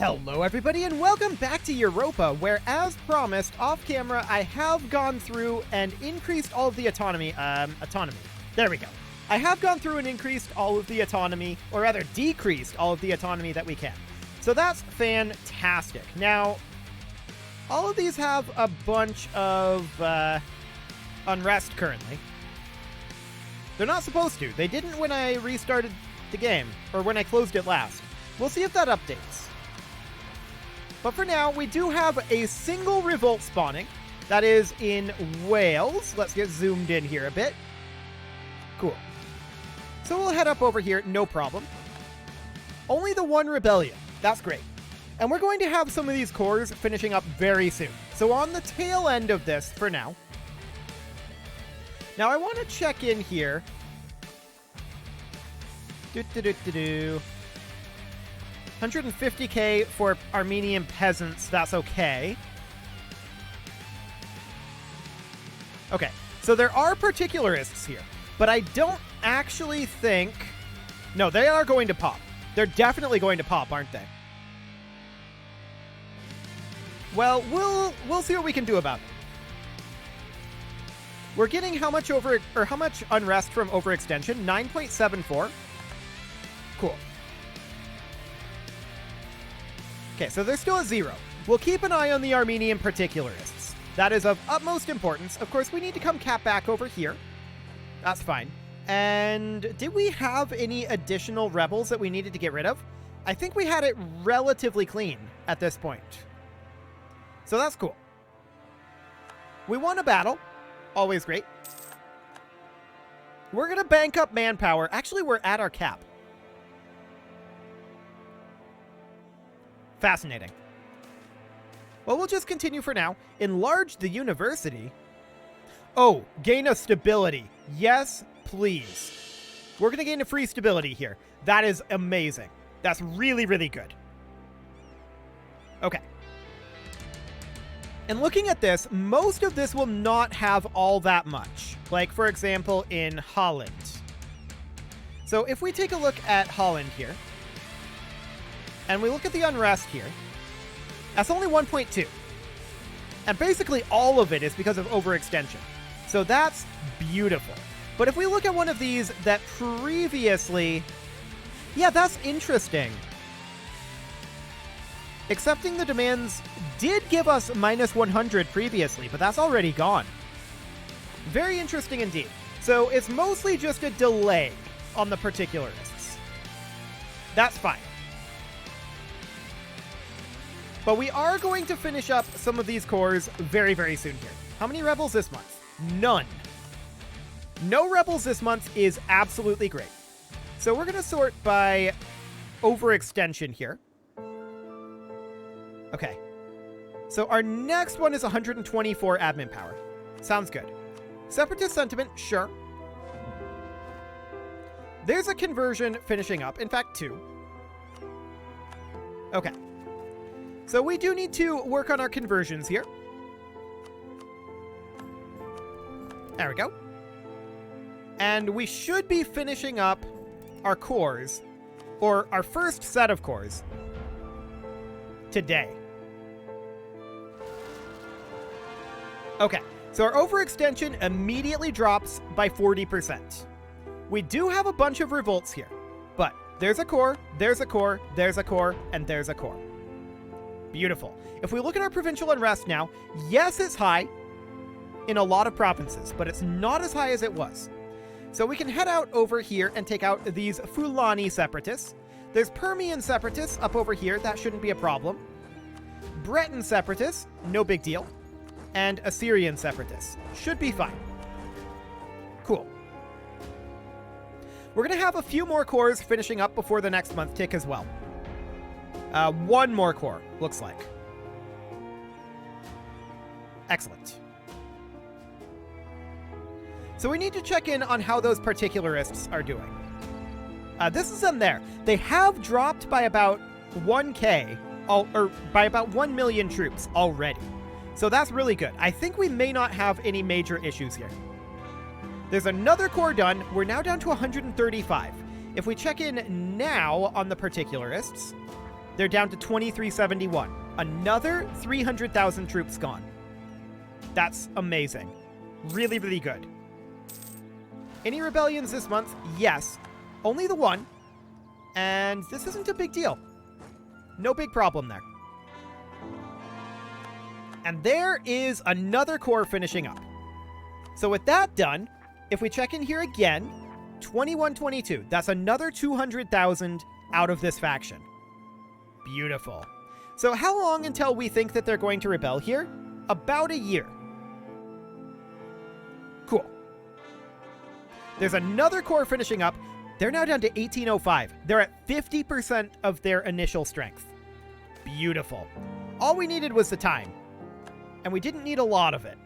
Hello everybody and welcome back to Europa, where as promised, off camera, I have gone through and increased all of the autonomy. There we go. I have gone through and increased all of the autonomy, or rather decreased all of the autonomy that we can. So that's fantastic. Now, all of these have a bunch of unrest currently. They're not supposed to. They didn't when I restarted the game, or when I closed it last. We'll see if that updates. But for now, we do have a single revolt spawning. That is in Wales. Let's get zoomed in here a bit. Cool. So we'll head up over here, no problem. Only the one rebellion. That's great. And we're going to have some of these cores finishing up very soon. So on the tail end of this for now. Now I want to check in here. 150k for Armenian peasants, that's okay. Okay, so there are particularists here, but I don't actually think... No, they are going to pop. They're definitely going to pop, aren't they? Well, we'll see what we can do about it. We're getting how much unrest from Overextension? 9.74. Cool. Okay, so they're still at 0. We'll keep an eye on the Armenian particularists. That is of utmost importance. Of course, we need to come cap back over here. That's fine. And did we have any additional rebels that we needed to get rid of? I think we had it relatively clean at this point. So that's cool. We won a battle. Always great. We're going to bank up manpower. Actually, we're at our cap. Fascinating. Well, we'll just continue for now. Enlarge the university. Oh, gain a stability. Yes, please. We're going to gain a free stability here. That is amazing. That's really, really good. Okay. And looking at this, most of this will not have all that much. Like, for example, in Holland. So if we take a look at Holland here, and we look at the unrest here, that's only 1.2. And basically all of it is because of overextension. So that's beautiful. But if we look at one of these that previously... Yeah, that's interesting. Accepting the demands did give us minus 100 previously, but that's already gone. Very interesting indeed. So it's mostly just a delay on the particularists. That's fine. But we are going to finish up some of these cores very, very soon here. How many rebels this month? None. No rebels this month is absolutely great. So we're going to sort by overextension here. Okay. So our next one is 124 admin power. Sounds good. Separatist sentiment, sure. There's a conversion finishing up. In fact, 2. Okay. So we do need to work on our conversions here. There we go. And we should be finishing up our cores, or our first set of cores, today. Okay, so our overextension immediately drops by 40%. We do have a bunch of revolts here, but there's a core, there's a core, there's a core, and there's a core. Beautiful. If we look at our provincial unrest now, yes, it's high in a lot of provinces, but it's not as high as it was. So we can head out over here and take out these Fulani separatists. There's Permian separatists up over here. That shouldn't be a problem. Breton separatists, no big deal. And Assyrian separatists. Should be fine. Cool. We're going to have a few more cores finishing up before the next month tick as well. One more core, looks like. Excellent. So we need to check in on how those particularists are doing. This is them there. They have dropped by about 1k, or by about 1 million troops already. So that's really good. I think we may not have any major issues here. There's another core done. We're now down to 135. If we check in now on the particularists, They're down to 2371. Another 300,000 troops gone. That's amazing. Really, really good. Any rebellions this month? Yes. Only the one. And this isn't a big deal. No big problem there. And there is another core finishing up. So with that done, if we check in here again, 2122. That's another 200,000 out of this faction. Beautiful. So how long until we think that they're going to rebel here? About a year. Cool. There's another core finishing up. They're now down to 1805. They're at 50% of their initial strength. Beautiful. All we needed was the time. And we didn't need a lot of it.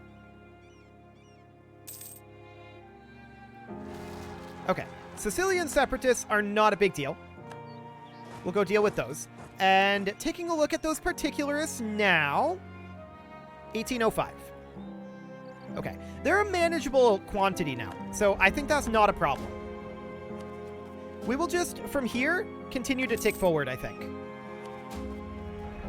Okay. Sicilian separatists are not a big deal. We'll go deal with those. And taking a look at those particularists now. 1805. Okay. They're a manageable quantity now. So I think that's not a problem. We will just, from here, continue to tick forward, I think.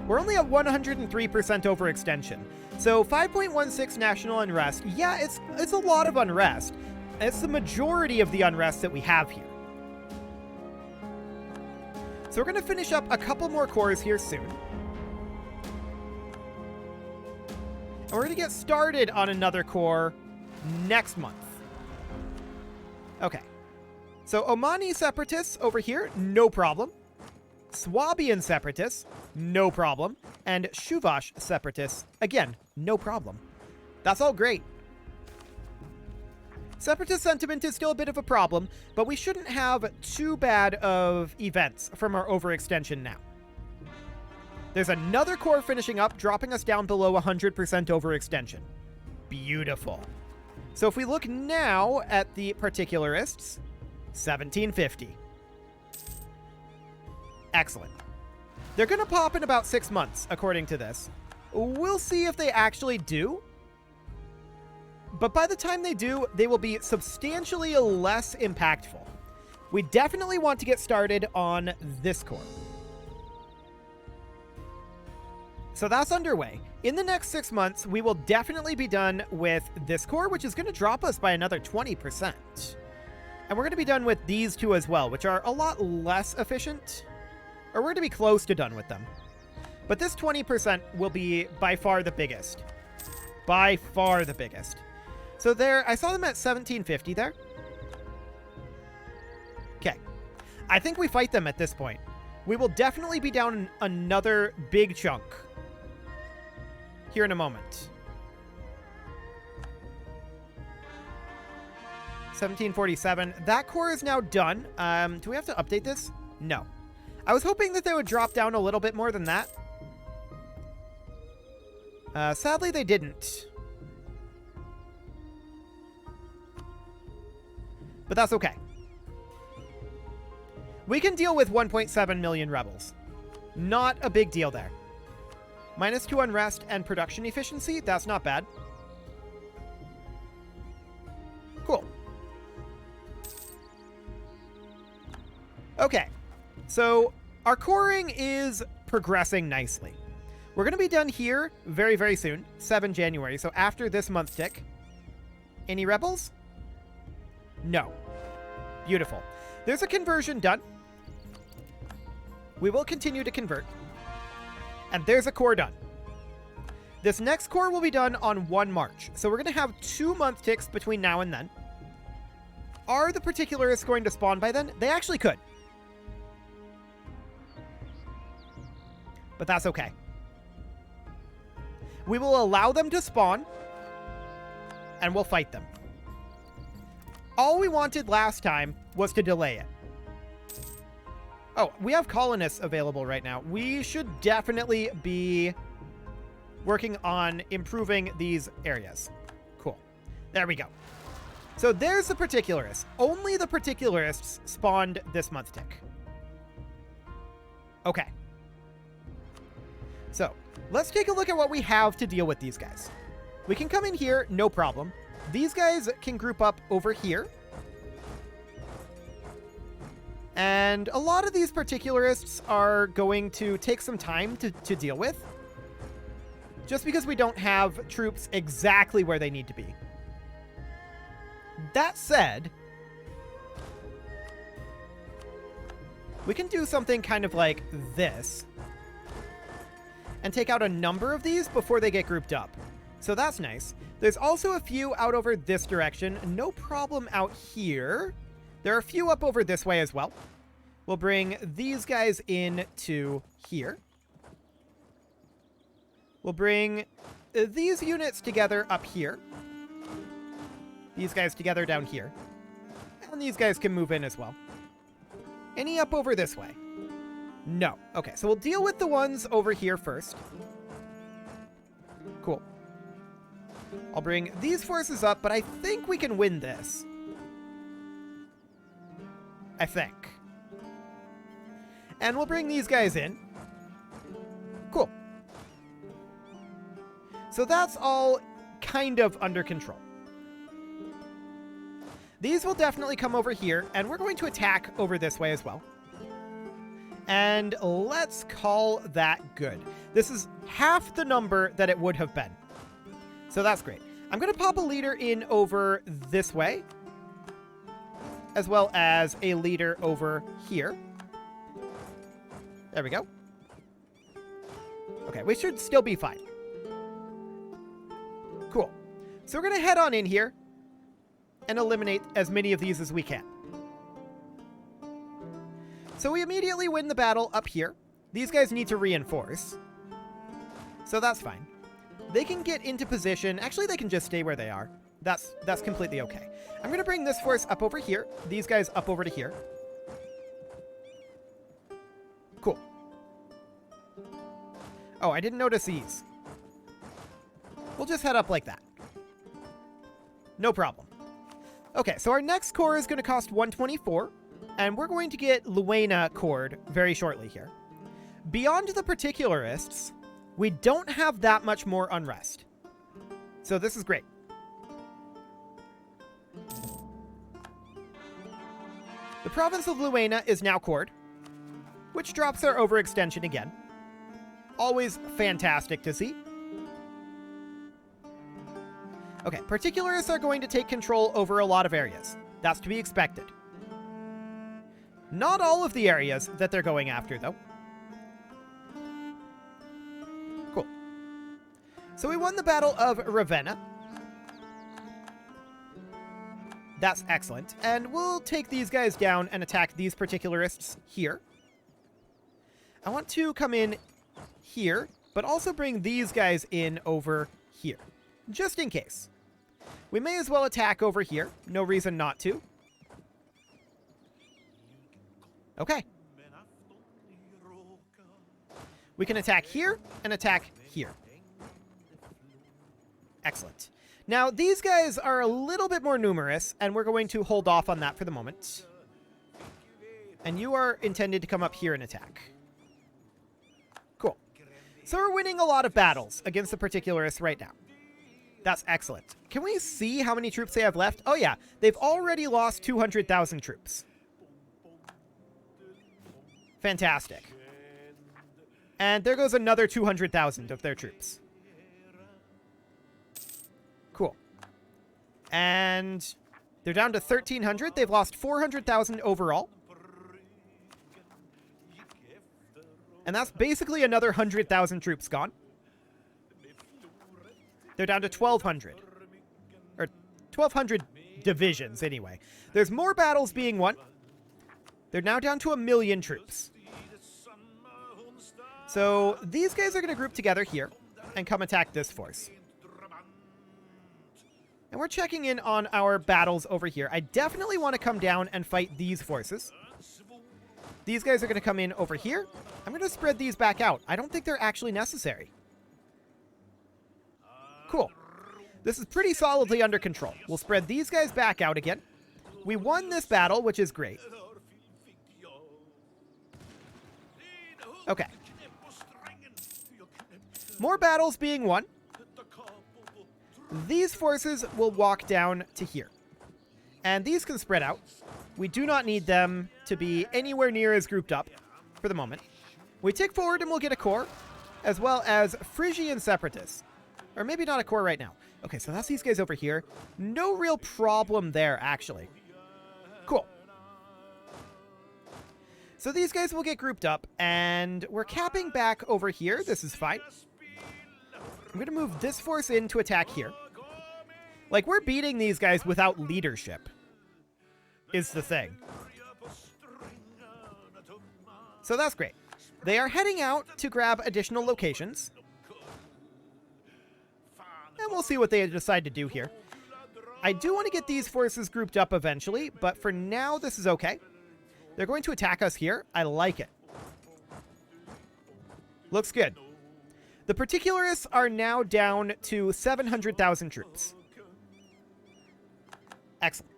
We're only at 103% overextension. So 5.16 national unrest. Yeah, it's a lot of unrest. It's the majority of the unrest that we have here. So we're going to finish up a couple more cores here soon. And we're going to get started on another core next month. Okay. So Omani separatists over here, no problem. Swabian separatists, no problem. And Shuvash separatists, again, no problem. That's all great. Separatist sentiment is still a bit of a problem, but we shouldn't have too bad of events from our overextension now. There's another core finishing up, dropping us down below 100% overextension. Beautiful. So if we look now at the particularists, 1750. Excellent. They're going to pop in about 6 months, according to this. We'll see if they actually do. But by the time they do, they will be substantially less impactful. We definitely want to get started on this core. So that's underway. In the next 6 months, we will definitely be done with this core, which is going to drop us by another 20%. And we're going to be done with these two as well, which are a lot less efficient. Or we're going to be close to done with them. But this 20% will be by far the biggest. By far the biggest. So there, I saw them at 1750 there. Okay. I think we fight them at this point. We will definitely be down another big chunk here in a moment. 1747. That core is now done. Do we have to update this? No. I was hoping that they would drop down a little bit more than that. Sadly, they didn't. But that's okay. We can deal with 1.7 million rebels. Not a big deal there. -2 unrest and production efficiency. That's not bad. Cool. Okay. So our coring is progressing nicely. We're going to be done here very, very soon. 7 January. So after this month tick. Any rebels? No. Beautiful. There's a conversion done. We will continue to convert. And there's a core done. This next core will be done on 1 March. So we're going to have 2 month ticks between now and then. Are the particularists going to spawn by then? They actually could. But that's okay. We will allow them to spawn. And we'll fight them. All we wanted last time was to delay it. Oh, we have colonists available right now. We should definitely be working on improving these areas. Cool. There we go. So there's the particularists. Only the particularists spawned this month tick. Okay. So let's take a look at what we have to deal with these guys. We can come in here, no problem. These guys can group up over here. And a lot of these particularists are going to take some time to deal with, just because we don't have troops exactly where they need to be. That said, we can do something kind of like this and take out a number of these before they get grouped up. So that's nice. There's also a few out over this direction. No problem out here. There are a few up over this way as well. We'll bring these guys in to here. We'll bring these units together up here. These guys together down here. And these guys can move in as well. Any up over this way? No. Okay, so we'll deal with the ones over here first. Cool. I'll bring these forces up, but I think we can win this. I think. And we'll bring these guys in. Cool. So that's all kind of under control. These will definitely come over here, and we're going to attack over this way as well. And let's call that good. This is half the number that it would have been. So that's great. I'm going to pop a leader in over this way, as well as a leader over here. There we go. Okay, we should still be fine. Cool. So we're going to head on in here and eliminate as many of these as we can. So we immediately win the battle up here. These guys need to reinforce. So that's fine. They can get into position. Actually, they can just stay where they are. That's completely okay. I'm going to bring this force up over here. These guys up over to here. Cool. Oh, I didn't notice these. We'll just head up like that. No problem. Okay, so our next core is going to cost 124, and we're going to get Luena cored very shortly here. Beyond the particularists, we don't have that much more unrest. So this is great. The province of Luena is now cored, which drops our overextension again. Always fantastic to see. Okay, particularists are going to take control over a lot of areas. That's to be expected. Not all of the areas that they're going after, though. Cool. So we won the Battle of Ravenna. That's excellent. And we'll take these guys down and attack these particularists here. I want to come in here, but also bring these guys in over here, just in case. We may as well attack over here. No reason not to. Okay. We can attack here and attack here. Excellent. Now, these guys are a little bit more numerous, and we're going to hold off on that for the moment. And you are intended to come up here and attack. Cool. So we're winning a lot of battles against the particularists right now. That's excellent. Can we see how many troops they have left? Oh yeah, they've already lost 200,000 troops. Fantastic. And there goes another 200,000 of their troops. Cool. And they're down to 1,300. They've lost 400,000 overall. And that's basically another 100,000 troops gone. They're down to 1,200. Or 1,200 divisions, anyway. There's more battles being won. They're now down to 1,000,000 troops. So these guys are going to group together here and come attack this force. And we're checking in on our battles over here. I definitely want to come down and fight these forces. These guys are going to come in over here. I'm going to spread these back out. I don't think they're actually necessary. Cool. This is pretty solidly under control. We'll spread these guys back out again. We won this battle, which is great. Okay. More battles being won. These forces will walk down to here. And these can spread out. We do not need them to be anywhere near as grouped up for the moment. We tick forward and we'll get a core, as well as Phrygian separatists. Or maybe not a core right now. Okay, so that's these guys over here. No real problem there, actually. Cool. So these guys will get grouped up, and we're capping back over here. This is fine. I'm going to move this force in to attack here. Like, we're beating these guys without leadership, is the thing. So that's great. They are heading out to grab additional locations. And we'll see what they decide to do here. I do want to get these forces grouped up eventually, but for now, this is okay. They're going to attack us here. I like it. Looks good. The particularists are now down to 700,000 troops. Excellent.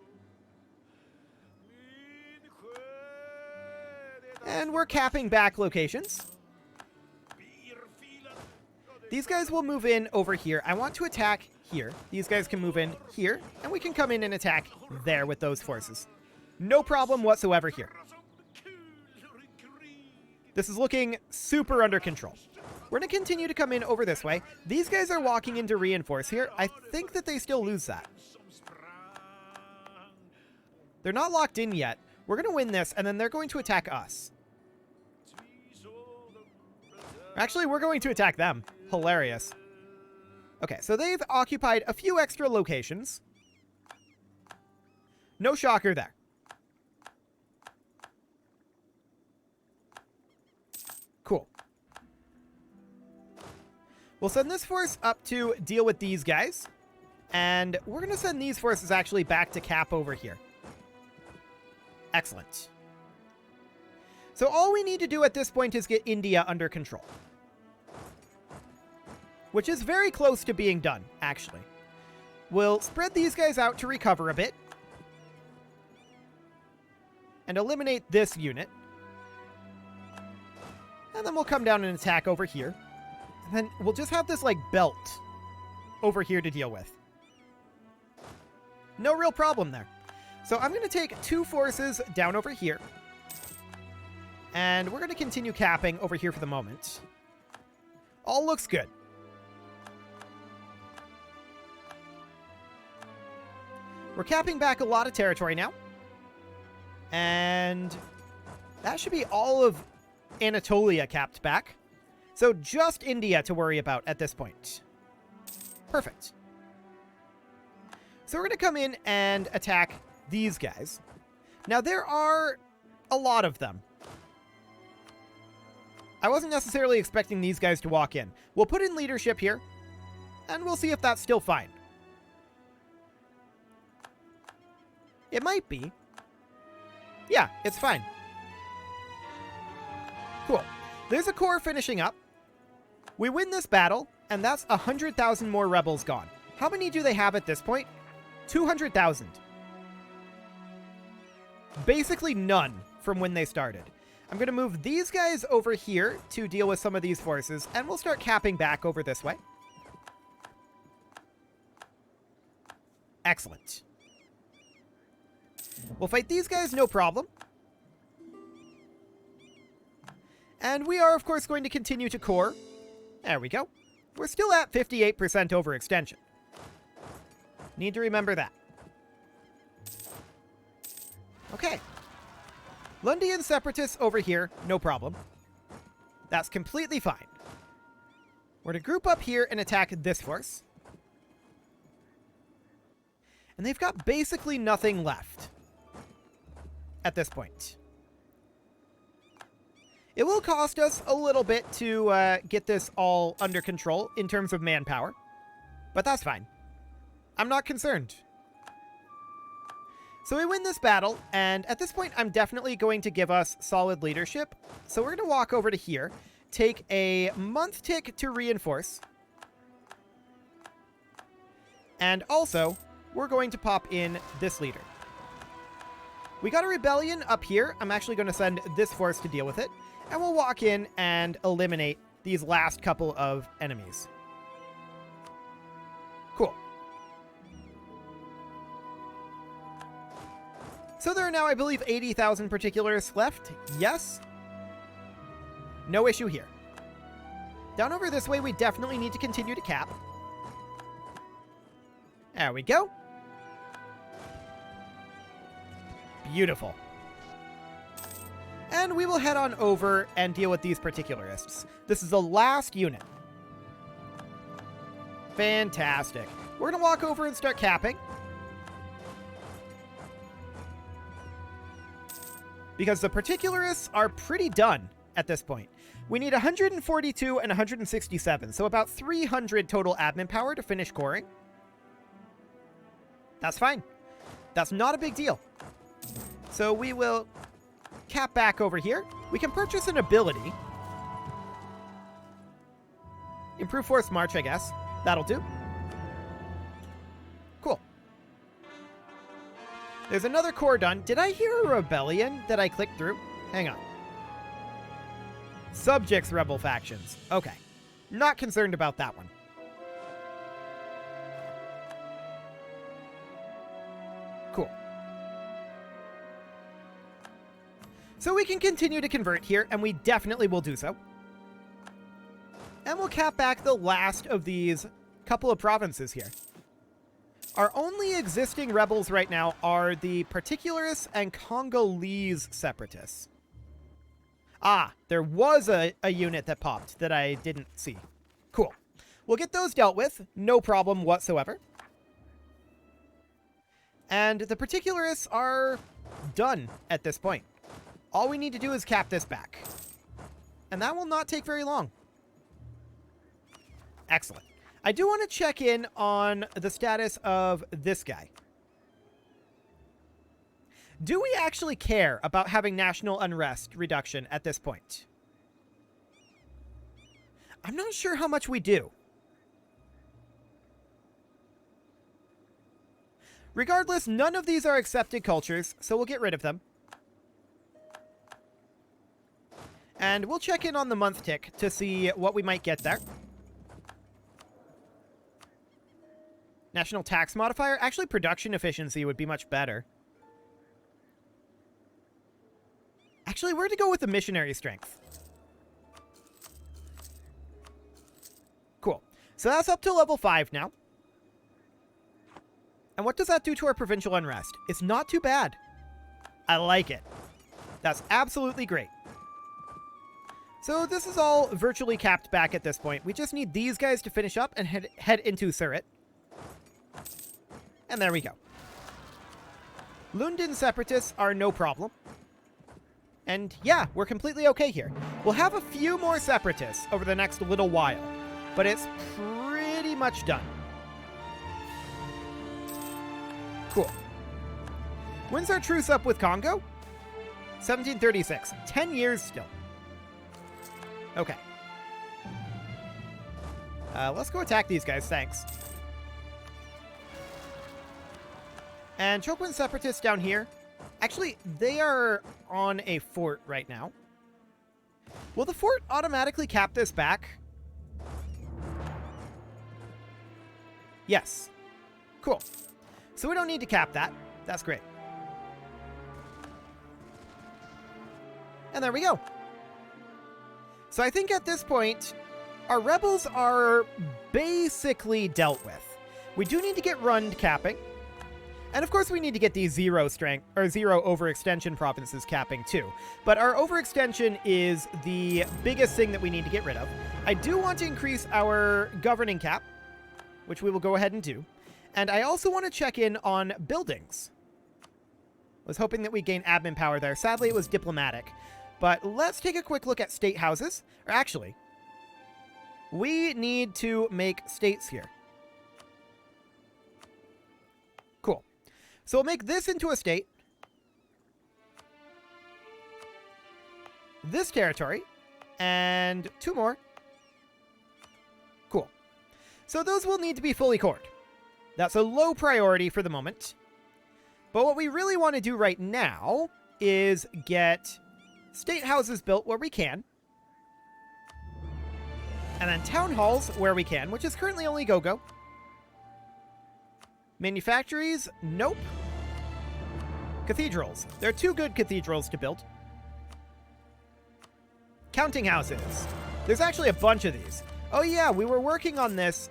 And we're capping back locations. These guys will move in over here. I want to attack here. These guys can move in here, and we can come in and attack there with those forces. No problem whatsoever here. This is looking super under control. We're going to continue to come in over this way. These guys are walking in to reinforce here. I think that they still lose that. They're not locked in yet. We're going to win this, and then they're going to attack us. Actually, we're going to attack them. Hilarious. Okay, so they've occupied a few extra locations. No shocker there. Cool. We'll send this force up to deal with these guys. And we're going to send these forces actually back to cap over here. Excellent. So all we need to do at this point is get India under control. Which is very close to being done, actually. We'll spread these guys out to recover a bit. And eliminate this unit. And then we'll come down and attack over here. And then we'll just have this, like, belt over here to deal with. No real problem there. So I'm going to take 2 forces down over here. And we're going to continue capping over here for the moment. All looks good. We're capping back a lot of territory now. And that should be all of Anatolia capped back. So just India to worry about at this point. Perfect. So we're going to come in and attack these guys. Now there are a lot of them. I wasn't necessarily expecting these guys to walk in. We'll put in leadership here, and we'll see if that's still fine. It might be. Yeah, it's fine. Cool. There's a core finishing up. We win this battle, and that's 100,000 more rebels gone. How many do they have at this point? 200,000. Basically none from when they started. I'm going to move these guys over here to deal with some of these forces, and we'll start capping back over this way. Excellent. We'll fight these guys, no problem. And we are, of course, going to continue to core. There we go. We're still at 58% overextension. Need to remember that. Okay. Lundian separatists over here, no problem. That's completely fine. We're going to group up here and attack this force. And they've got basically nothing left at this point. It will cost us a little bit to get this all under control in terms of manpower, but that's fine. I'm not concerned. So we win this battle, and at this point, I'm definitely going to give us solid leadership. So we're going to walk over to here, take a month tick to reinforce, and also, we're going to pop in this leader. We got a rebellion up here. I'm actually going to send this force to deal with it. And we'll walk in and eliminate these last couple of enemies. Cool. So there are now, I believe, 80,000 particularists left. Yes. No issue here. Down over this way, we definitely need to continue to cap. There we go. Beautiful. And we will head on over and deal with these particularists. This is the last unit. Fantastic. We're going to walk over and start capping. Because the particularists are pretty done at this point. We need 142 and 167, so about 300 total admin power to finish coring. That's fine. That's not a big deal. So we will cap back over here. We can purchase an ability. Improve force march, I guess. That'll do. Cool. There's another core done. Did I hear a rebellion that I clicked through? Hang on. Subjects rebel factions. Okay. Not concerned about that one. Cool. So we can continue to convert here, and we definitely will do so. And we'll cap back the last of these couple of provinces here. Our only existing rebels right now are the particularists and Congolese separatists. Ah, there was a unit that popped that I didn't see. Cool. We'll get those dealt with. No problem whatsoever. And the particularists are done at this point. All we need to do is cap this back. And that will not take very long. Excellent. I do want to check in on the status of this guy. Do we actually care about having national unrest reduction at this point? I'm not sure how much we do. Regardless, none of these are accepted cultures, so we'll get rid of them. And we'll check in on the month tick to see what we might get there. National tax modifier? Actually, production efficiency would be much better. Actually, we're to go with the missionary strength. Cool. So that's up to level 5 now. And what does that do to our provincial unrest? It's not too bad. I like it. That's absolutely great. So this is all virtually capped back at this point. We just need these guys to finish up and head into Surit. And there we go. Lundin separatists are no problem. And yeah, we're completely okay here. We'll have a few more separatists over the next little while, but it's pretty much done. Cool. When's our truce up with Congo? 1736. 10 years still. Okay. Let's go attack these guys, thanks. And Chokwen separatists down here. Actually, they are on a fort right now. Will the fort automatically cap this back? Yes. Cool. So we don't need to cap that. That's great. And there we go. So I think at this point, our rebels are basically dealt with. We do need to get rund capping. And of course we need to get these zero strength or zero overextension provinces capping too. But our overextension is the biggest thing that we need to get rid of. I do want to increase our governing cap, which we will go ahead and do. And I also want to check in on buildings. I was hoping that we gain admin power there. Sadly, it was diplomatic. But let's take a quick look at state houses. Or actually, we need to make states here. Cool. So we'll make this into a state. This territory. And 2 more. Cool. So those will need to be fully cored. That's a low priority for the moment. But what we really want to do right now is get state houses built where we can. And then town halls where we can, which is currently only Go-Go. Manufactories, nope. Cathedrals. There are 2 good cathedrals to build. Counting houses. There's actually a bunch of these. Oh yeah, we were working on this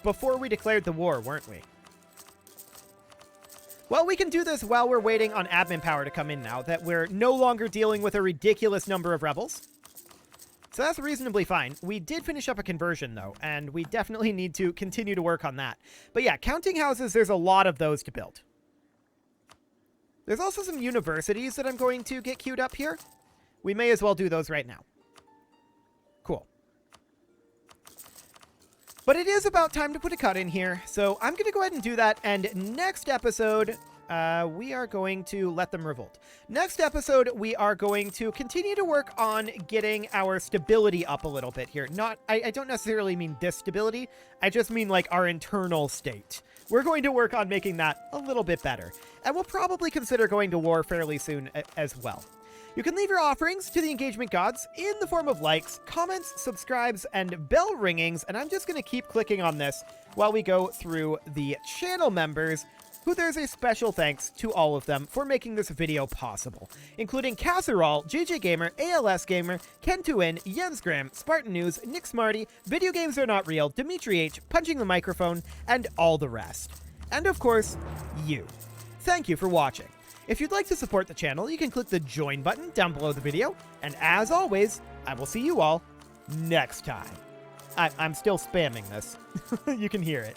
before we declared the war, weren't we? Well, we can do this while we're waiting on admin power to come in now that we're no longer dealing with a ridiculous number of rebels. So that's reasonably fine. We did finish up a conversion, though, and we definitely need to continue to work on that. But yeah, counting houses, there's a lot of those to build. There's also some universities that I'm going to get queued up here. We may as well do those right now. Cool. But it is about time to put a cut in here, so I'm going to go ahead and do that, and next episode, we are going to let them revolt. Next episode, we are going to continue to work on getting our stability up a little bit here. I don't necessarily mean this stability, I just mean like our internal state. We're going to work on making that a little bit better, and we'll probably consider going to war fairly soon as well. You can leave your offerings to the engagement gods in the form of likes, comments, subscribes, and bell ringings, and I'm just going to keep clicking on this while we go through the channel members, who there's a special thanks to all of them for making this video possible, including Casserole, JJ Gamer, ALS Gamer, Ken2In, Jens Graham, Spartan News, Nick Smarty, Video Games Are Not Real, Dimitri H, Punching the Microphone, and all the rest. And of course, you. Thank you for watching. If you'd like to support the channel, you can click the join button down below the video, and as always, I will see you all next time. I'm still spamming this. You can hear it.